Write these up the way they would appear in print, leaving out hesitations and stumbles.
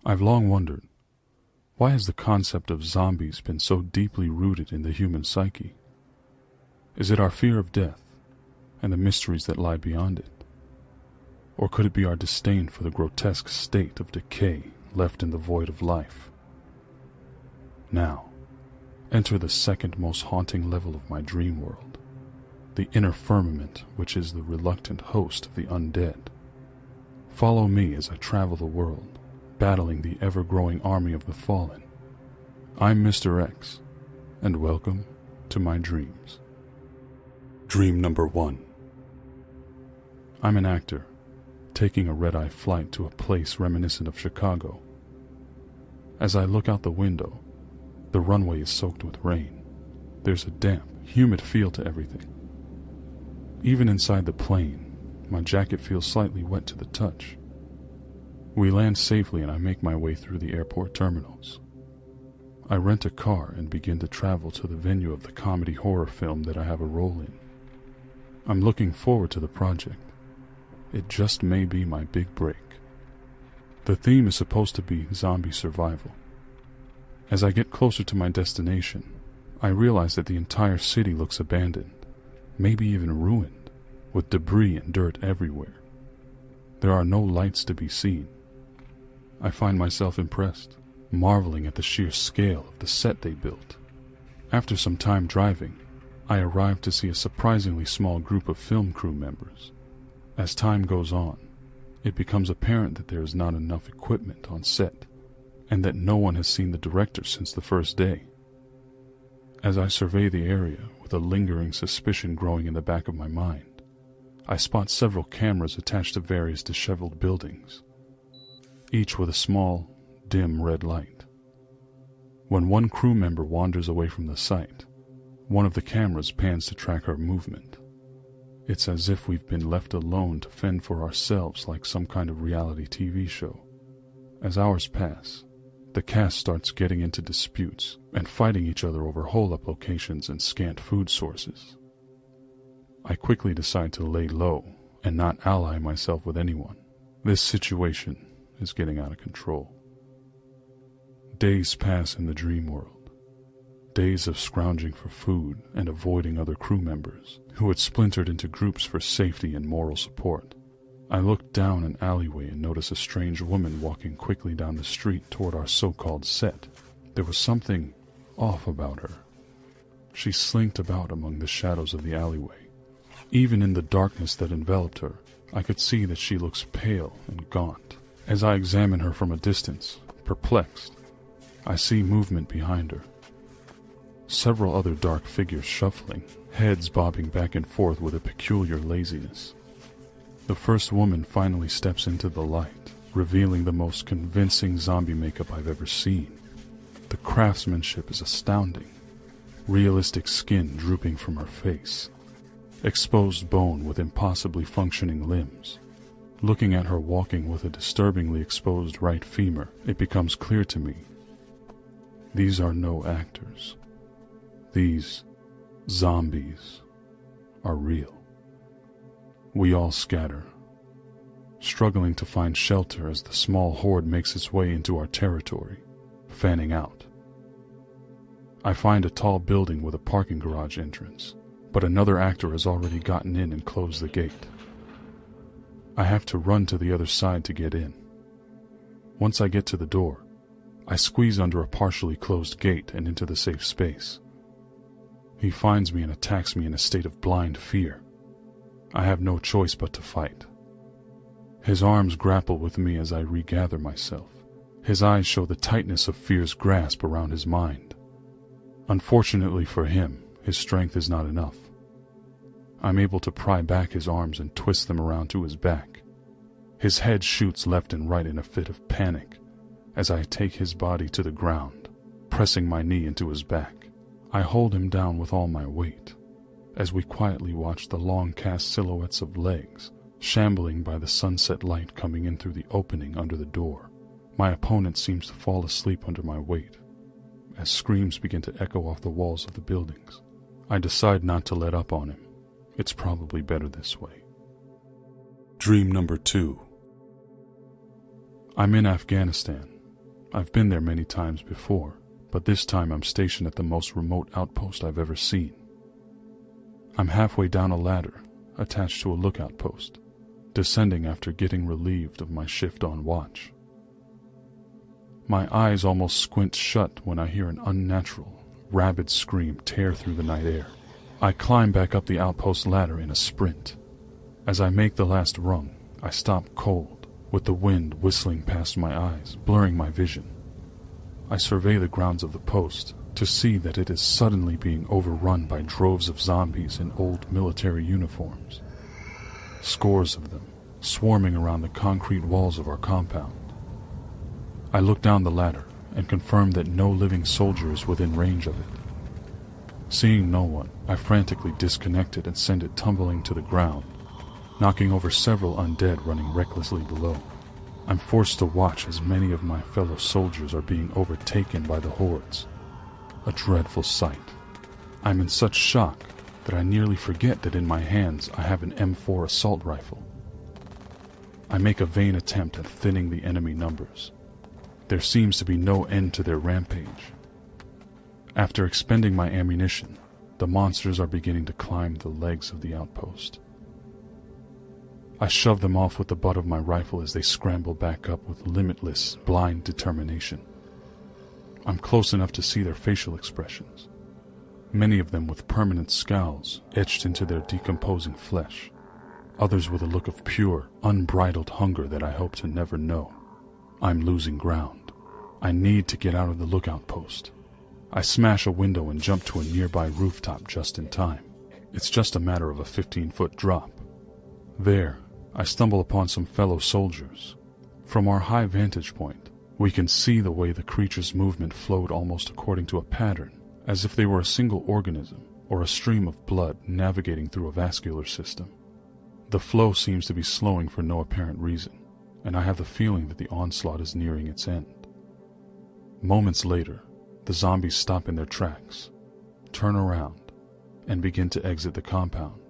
I've long wondered, why has the concept of zombies been so deeply rooted in the human psyche? Is it our fear of death and the mysteries that lie beyond it? Or could it be our disdain for the grotesque state of decay left in the void of life? Now, enter the second most haunting level of my dream world, the inner firmament, which is the reluctant host of the undead. Follow me as I travel the world, battling the ever-growing army of the fallen. I'm Mr. X, and welcome to my dreams. Dream number 1. I'm an actor, taking a red-eye flight to a place reminiscent of Chicago. As I look out the window, the runway is soaked with rain. There's a damp, humid feel to everything. Even inside the plane, my jacket feels slightly wet to the touch. We land safely and I make my way through the airport terminals. I rent a car and begin to travel to the venue of the comedy horror film that I have a role in. I'm looking forward to the project. It just may be my big break. The theme is supposed to be zombie survival. As I get closer to my destination, I realize that the entire city looks abandoned, maybe even ruined, with debris and dirt everywhere. There are no lights to be seen. I find myself impressed, marveling at the sheer scale of the set they built. After some time driving, I arrive to see a surprisingly small group of film crew members. As time goes on, it becomes apparent that there is not enough equipment on set, and that no one has seen the director since the first day. As I survey the area with a lingering suspicion growing in the back of my mind, I spot several cameras attached to various disheveled buildings, each with a small, dim red light. When one crew member wanders away from the site, one of the cameras pans to track her movement. It's as if we've been left alone to fend for ourselves like some kind of reality TV show. As hours pass, the cast starts getting into disputes and fighting each other over hole-up locations and scant food sources. I quickly decide to lay low and not ally myself with anyone. This situation is getting out of control. Days pass in the dream world. Days of scrounging for food and avoiding other crew members who had splintered into groups for safety and moral support. I look down an alleyway and notice a strange woman walking quickly down the street toward our so-called set. There was something off about her. She slinked about among the shadows of the alleyway. Even in the darkness that enveloped her, I could see that she looks pale and gaunt. As I examine her from a distance, perplexed, I see movement behind her. Several other dark figures shuffling, heads bobbing back and forth with a peculiar laziness. The first woman finally steps into the light, revealing the most convincing zombie makeup I've ever seen. The craftsmanship is astounding. Realistic skin drooping from her face. Exposed bone with impossibly functioning limbs. Looking at her walking with a disturbingly exposed right femur, it becomes clear to me. These are no actors. These zombies are real. We all scatter, struggling to find shelter as the small horde makes its way into our territory, fanning out. I find a tall building with a parking garage entrance, but another actor has already gotten in and closed the gate. I have to run to the other side to get in. Once I get to the door, I squeeze under a partially closed gate and into the safe space. He finds me and attacks me in a state of blind fear. I have no choice but to fight. His arms grapple with me as I regather myself. His eyes show the tightness of fear's grasp around his mind. Unfortunately for him, his strength is not enough. I'm able to pry back his arms and twist them around to his back. His head shoots left and right in a fit of panic as I take his body to the ground, pressing my knee into his back. I hold him down with all my weight as we quietly watch the long-cast silhouettes of legs shambling by the sunset light coming in through the opening under the door. My opponent seems to fall asleep under my weight as screams begin to echo off the walls of the buildings. I decide not to let up on him. It's probably better this way. Dream number 2. I'm in Afghanistan, I've been there many times before, but this time I'm stationed at the most remote outpost I've ever seen. I'm halfway down a ladder, attached to a lookout post, descending after getting relieved of my shift on watch. My eyes almost squint shut when I hear an unnatural, rabid scream tear through the night air. I climb back up the outpost ladder in a sprint. As I make the last rung, I stop cold, with the wind whistling past my eyes, blurring my vision. I survey the grounds of the post to see that it is suddenly being overrun by droves of zombies in old military uniforms. Scores of them, swarming around the concrete walls of our compound. I look down the ladder and confirm that no living soldier is within range of it. Seeing no one, I frantically disconnect it and send it tumbling to the ground, knocking over several undead running recklessly below. I'm forced to watch as many of my fellow soldiers are being overtaken by the hordes. A dreadful sight. I'm in such shock that I nearly forget that in my hands I have an M4 assault rifle. I make a vain attempt at thinning the enemy numbers. There seems to be no end to their rampage. After expending my ammunition, the monsters are beginning to climb the legs of the outpost. I shove them off with the butt of my rifle as they scramble back up with limitless, blind determination. I'm close enough to see their facial expressions, many of them with permanent scowls etched into their decomposing flesh, others with a look of pure, unbridled hunger that I hope to never know. I'm losing ground. I need to get out of the lookout post. I smash a window and jump to a nearby rooftop just in time. It's just a matter of a 15-foot drop. There, I stumble upon some fellow soldiers. From our high vantage point, we can see the way the creature's movement flowed almost according to a pattern, as if they were a single organism or a stream of blood navigating through a vascular system. The flow seems to be slowing for no apparent reason, and I have the feeling that the onslaught is nearing its end. Moments later, the zombies stop in their tracks, turn around, and begin to exit the compound.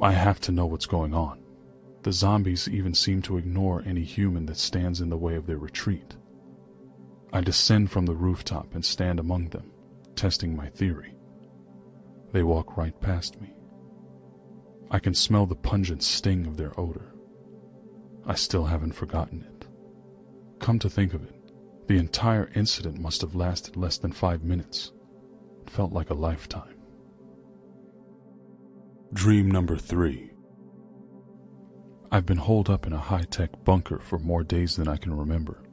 I have to know what's going on. The zombies even seem to ignore any human that stands in the way of their retreat. I descend from the rooftop and stand among them, testing my theory. They walk right past me. I can smell the pungent sting of their odor. I still haven't forgotten it. Come to think of it, the entire incident must have lasted less than 5 minutes. It felt like a lifetime. Dream number 3. I've been holed up in a high-tech bunker for more days than I can remember.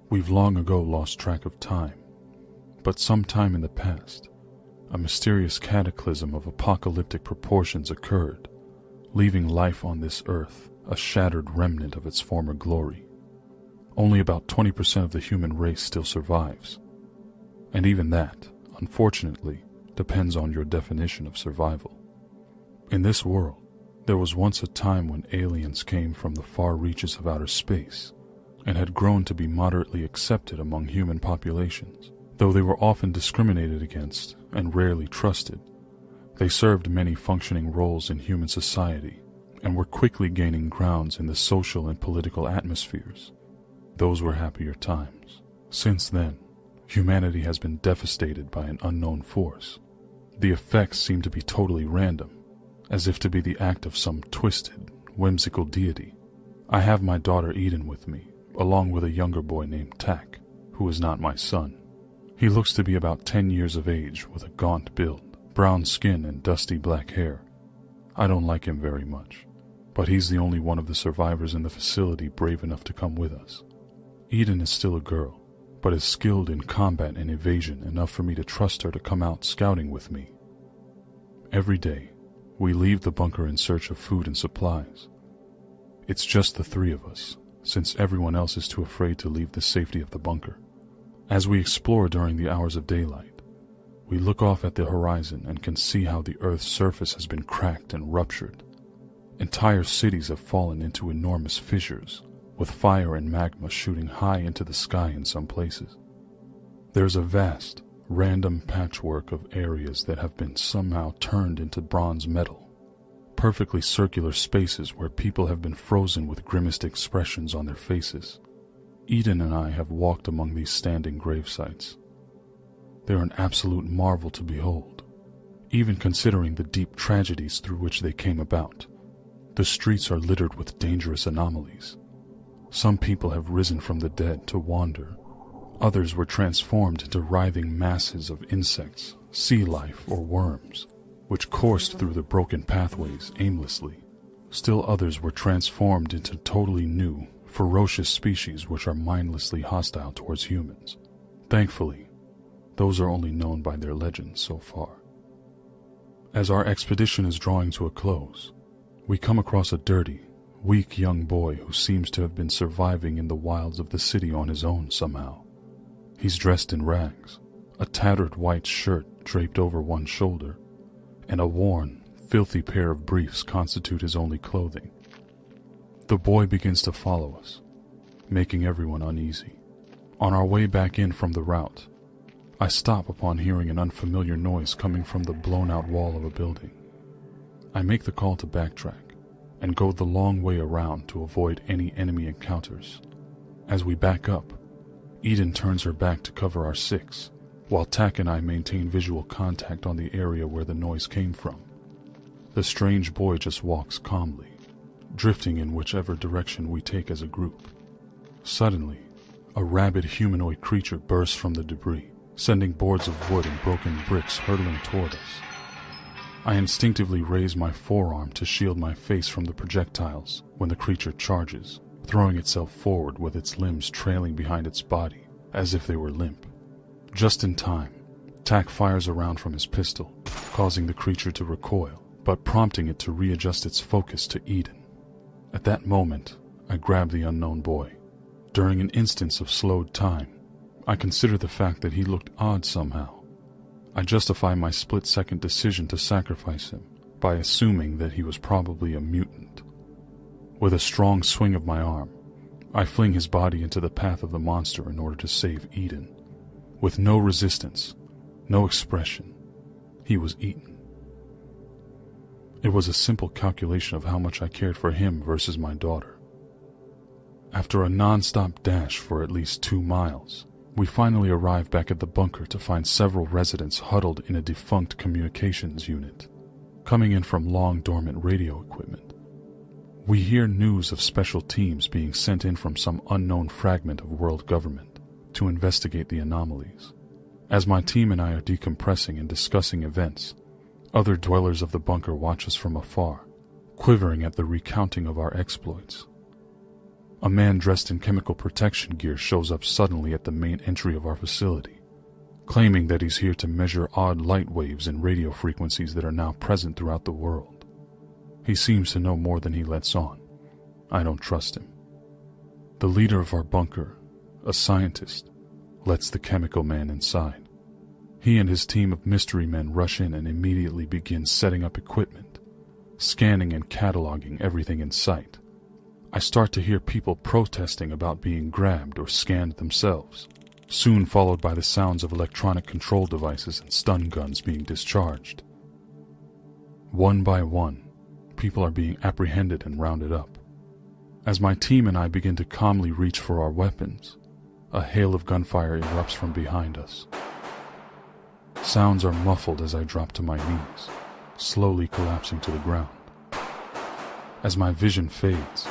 We've long ago lost track of time, but sometime in the past, a mysterious cataclysm of apocalyptic proportions occurred, leaving life on this earth a shattered remnant of its former glory. Only about 20% of the human race still survives, and even that, unfortunately, depends on your definition of survival. In this world, there was once a time when aliens came from the far reaches of outer space and had grown to be moderately accepted among human populations. Though they were often discriminated against and rarely trusted, they served many functioning roles in human society and were quickly gaining grounds in the social and political atmospheres. Those were happier times. Since then, humanity has been devastated by an unknown force. The effects seem to be totally random, as if to be the act of some twisted, whimsical deity. I have my daughter Eden with me, along with a younger boy named Tak, who is not my son. He looks to be about 10 years of age, with a gaunt build, brown skin, and dusty black hair. I don't like him very much, but he's the only one of the survivors in the facility brave enough to come with us. Eden is still a girl, but is skilled in combat and evasion enough for me to trust her to come out scouting with me. Every day, we leave the bunker in search of food and supplies. It's just the 3 of us, since everyone else is too afraid to leave the safety of the bunker. As we explore during the hours of daylight, we look off at the horizon and can see how the Earth's surface has been cracked and ruptured. Entire cities have fallen into enormous fissures, with fire and magma shooting high into the sky in some places. There's a vast, random patchwork of areas that have been somehow turned into bronze metal, perfectly circular spaces where people have been frozen with grimaced expressions on their faces. Eden and I have walked among these standing grave sites. They're an absolute marvel to behold, even considering the deep tragedies through which they came about. The streets are littered with dangerous anomalies. Some people have risen from the dead to wander. Others were transformed into writhing masses of insects, sea life, or worms, which coursed through the broken pathways aimlessly. Still others were transformed into totally new, ferocious species which are mindlessly hostile towards humans. Thankfully, those are only known by their legends so far. As our expedition is drawing to a close, we come across a dirty, weak young boy who seems to have been surviving in the wilds of the city on his own somehow. He's dressed in rags, a tattered white shirt draped over one shoulder, and a worn, filthy pair of briefs constitute his only clothing. The boy begins to follow us, making everyone uneasy. On our way back in from the route, I stop upon hearing an unfamiliar noise coming from the blown-out wall of a building. I make the call to backtrack and go the long way around to avoid any enemy encounters. As we back up, Eden turns her back to cover our six, while Tack and I maintain visual contact on the area where the noise came from. The strange boy just walks calmly, drifting in whichever direction we take as a group. Suddenly, a rabid humanoid creature bursts from the debris, sending boards of wood and broken bricks hurtling toward us. I instinctively raise my forearm to shield my face from the projectiles when the creature charges, throwing itself forward with its limbs trailing behind its body as if they were limp. Just in time, Tack fires a round from his pistol, causing the creature to recoil, but prompting it to readjust its focus to Eden. At that moment, I grab the unknown boy. During an instance of slowed time, I consider the fact that he looked odd somehow. I justify my split-second decision to sacrifice him by assuming that he was probably a mutant. With a strong swing of my arm, I fling his body into the path of the monster in order to save Eden. With no resistance, no expression, he was eaten. It was a simple calculation of how much I cared for him versus my daughter. After a non-stop dash for at least 2 miles, we finally arrive back at the bunker to find several residents huddled in a defunct communications unit, coming in from long-dormant radio equipment. We hear news of special teams being sent in from some unknown fragment of world government to investigate the anomalies. As my team and I are decompressing and discussing events, other dwellers of the bunker watch us from afar, quivering at the recounting of our exploits. A man dressed in chemical protection gear shows up suddenly at the main entry of our facility, claiming that he's here to measure odd light waves and radio frequencies that are now present throughout the world. He seems to know more than he lets on. I don't trust him. The leader of our bunker, a scientist, lets the chemical man inside. He and his team of mystery men rush in and immediately begin setting up equipment, scanning and cataloging everything in sight. I start to hear people protesting about being grabbed or scanned themselves, soon followed by the sounds of electronic control devices and stun guns being discharged. One by one, people are being apprehended and rounded up. As my team and I begin to calmly reach for our weapons, a hail of gunfire erupts from behind us. Sounds are muffled as I drop to my knees, slowly collapsing to the ground. As my vision fades,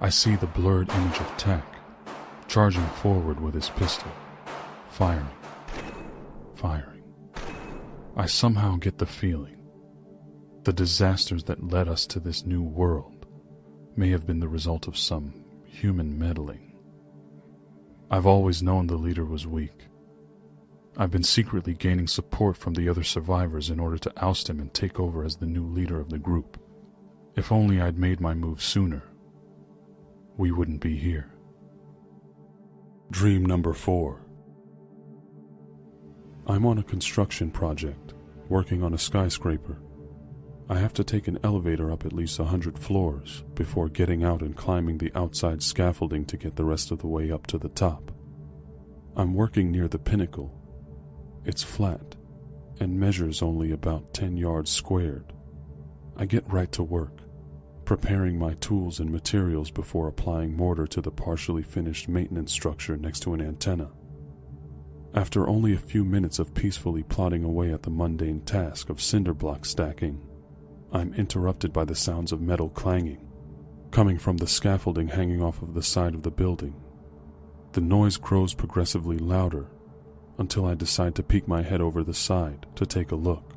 I see the blurred image of Tack, charging forward with his pistol, firing. I somehow get the feeling the disasters that led us to this new world may have been the result of some human meddling. I've always known the leader was weak. I've been secretly gaining support from the other survivors in order to oust him and take over as the new leader of the group. If only I'd made my move sooner, we wouldn't be here. Dream number 4. I'm on a construction project, working on a skyscraper. I have to take an elevator up at least 100 floors before getting out and climbing the outside scaffolding to get the rest of the way up to the top. I'm working near the pinnacle. It's flat and measures only about 10 yards squared. I get right to work, preparing my tools and materials before applying mortar to the partially finished maintenance structure next to an antenna. After only a few minutes of peacefully plodding away at the mundane task of cinder block stacking, I'm interrupted by the sounds of metal clanging, coming from the scaffolding hanging off of the side of the building. The noise grows progressively louder until I decide to peek my head over the side to take a look.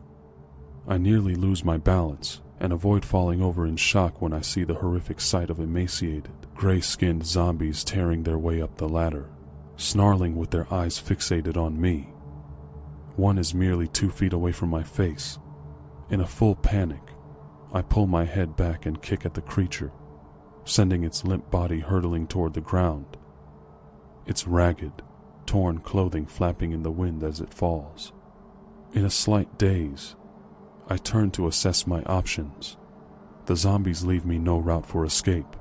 I nearly lose my balance and avoid falling over in shock when I see the horrific sight of emaciated, gray-skinned zombies tearing their way up the ladder, snarling with their eyes fixated on me. One is merely 2 feet away from my face. In a full panic, I pull my head back and kick at the creature, sending its limp body hurtling toward the ground, its ragged, torn clothing flapping in the wind as it falls. In a slight daze, I turn to assess my options. The zombies leave me no route for escape,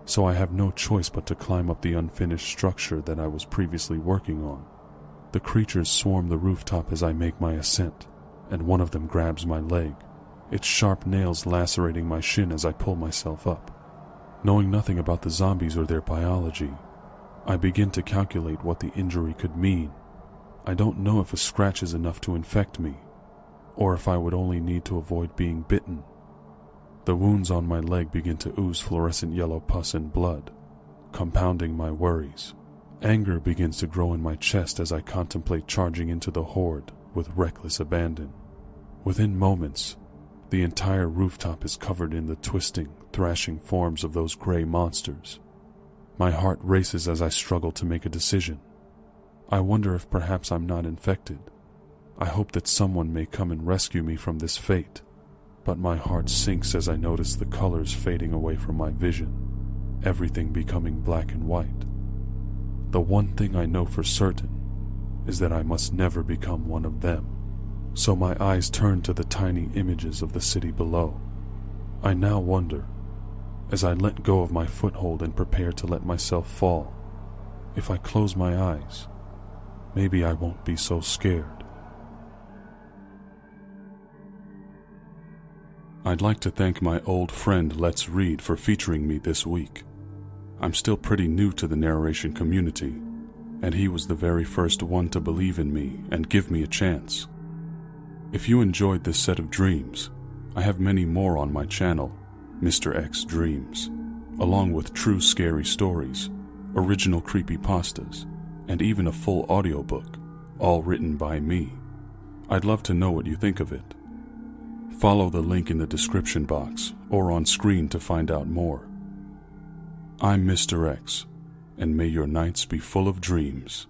so I have no choice but to climb up the unfinished structure that I was previously working on. The creatures swarm the rooftop as I make my ascent, and one of them grabs my leg, its sharp nails lacerating my shin as I pull myself up. Knowing nothing about the zombies or their biology, I begin to calculate what the injury could mean. I don't know if a scratch is enough to infect me, or if I would only need to avoid being bitten. The wounds on my leg begin to ooze fluorescent yellow pus and blood, compounding my worries. Anger begins to grow in my chest as I contemplate charging into the horde with reckless abandon. Within moments, the entire rooftop is covered in the twisting, thrashing forms of those gray monsters. My heart races as I struggle to make a decision. I wonder if perhaps I'm not infected. I hope that someone may come and rescue me from this fate, but my heart sinks as I notice the colors fading away from my vision, everything becoming black and white. The one thing I know for certain is that I must never become one of them, so my eyes turn to the tiny images of the city below. I now wonder, as I let go of my foothold and prepare to let myself fall, if I close my eyes, maybe I won't be so scared. I'd like to thank my old friend Let's Read for featuring me this week. I'm still pretty new to the narration community, and he was the very first one to believe in me and give me a chance. If you enjoyed this set of dreams, I have many more on my channel, Mr. X Dreams, along with true scary stories, original creepypastas, and even a full audiobook, all written by me. I'd love to know what you think of it. Follow the link in the description box or on screen to find out more. I'm Mr. X, and may your nights be full of dreams.